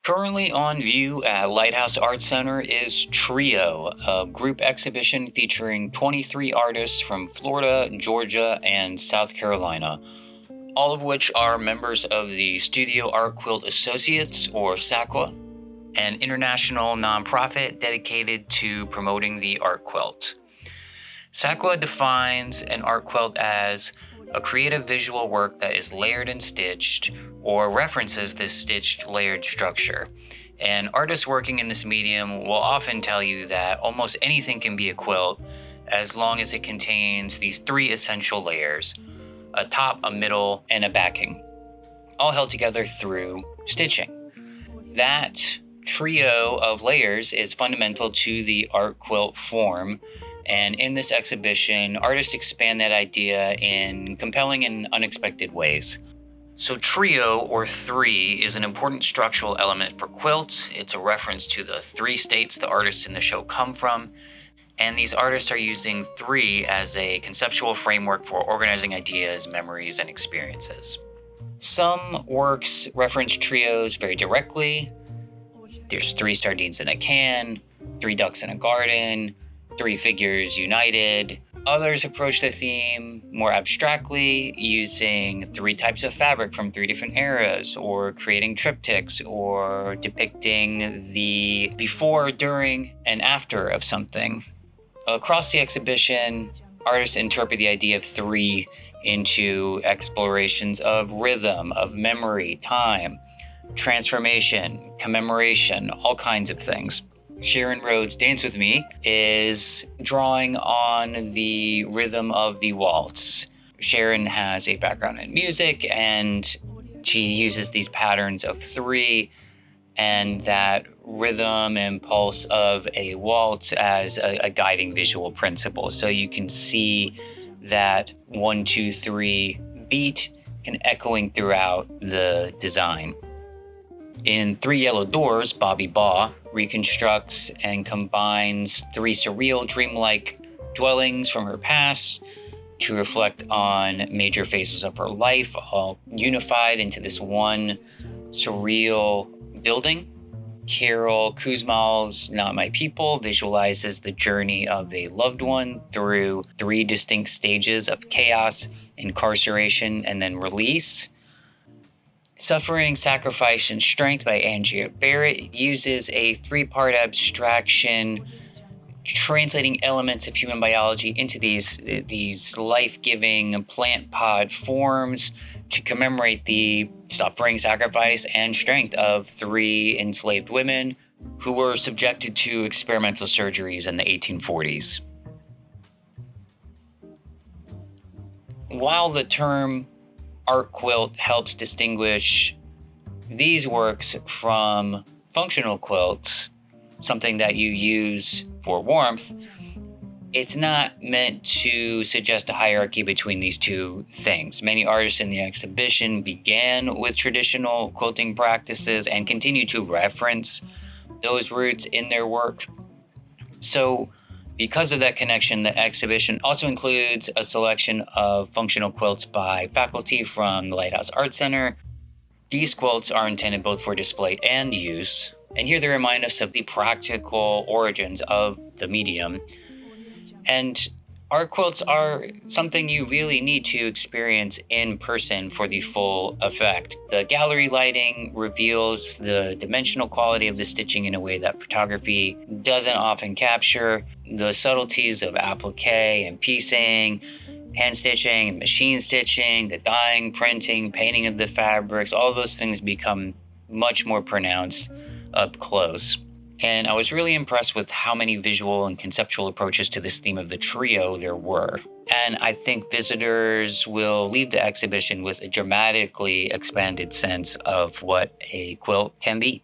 Currently on view at Lighthouse ArtCenter is Trio, a group exhibition featuring 23 artists from Florida, Georgia, and South Carolina, all of which are members of the Studio Art Quilt Associates, or SAQA, an international nonprofit dedicated to promoting the art quilt. SAQA defines an art quilt as a creative visual work that is layered and stitched, or references this stitched layered structure. And artists working in this medium will often tell you that almost anything can be a quilt as long as it contains these three essential layers: a top, a middle, and a backing, all held together through stitching. That trio of layers is fundamental to the art quilt form. And in this exhibition, artists expand that idea in compelling and unexpected ways. So trio, or three, is an important structural element for quilts. It's a reference to the three states the artists in the show come from. And these artists are using three as a conceptual framework for organizing ideas, memories, and experiences. Some works reference trios very directly. There's 3 sardines in a can, 3 ducks in a garden, 3 figures united. Others approach the theme more abstractly, using 3 types of fabric from 3 different eras, or creating triptychs, or depicting the before, during, and after of something. Across the exhibition, artists interpret the idea of 3 into explorations of rhythm, of memory, time, transformation, commemoration, all kinds of things. Sharon Rhodes' Dance With Me is drawing on the rhythm of the waltz. Sharon has a background in music, and she uses these patterns of 3 and that rhythm and pulse of a waltz as a guiding visual principle. So you can see that 1, 2, 3 beat echoing throughout the design. In 3 Yellow Doors, Bobby Baugh reconstructs and combines 3 surreal, dreamlike dwellings from her past to reflect on major phases of her life, all unified into this one surreal building. Carol Kuzmal's Not My People visualizes the journey of a loved one through 3 distinct stages of chaos, incarceration, and then release. Suffering, Sacrifice, and Strength by Andrea Barrett uses a 3-part abstraction, translating elements of human biology into these life-giving plant pod forms to commemorate the suffering, sacrifice, and strength of 3 enslaved women who were subjected to experimental surgeries in the 1840s. While the term art quilt helps distinguish these works from functional quilts, something that you use for warmth, it's not meant to suggest a hierarchy between these 2 things. Many artists in the exhibition began with traditional quilting practices and continue to reference those roots in their work. So because of that connection, the exhibition also includes a selection of functional quilts by faculty from the Lighthouse ArtCenter. These quilts are intended both for display and use, and here they remind us of the practical origins of the medium. And art quilts are something you really need to experience in person for the full effect. The gallery lighting reveals the dimensional quality of the stitching in a way that photography doesn't often capture. The subtleties of applique and piecing, hand stitching, machine stitching, the dyeing, printing, painting of the fabrics, all those things become much more pronounced up close. And I was really impressed with how many visual and conceptual approaches to this theme of the trio there were. And I think visitors will leave the exhibition with a dramatically expanded sense of what a quilt can be.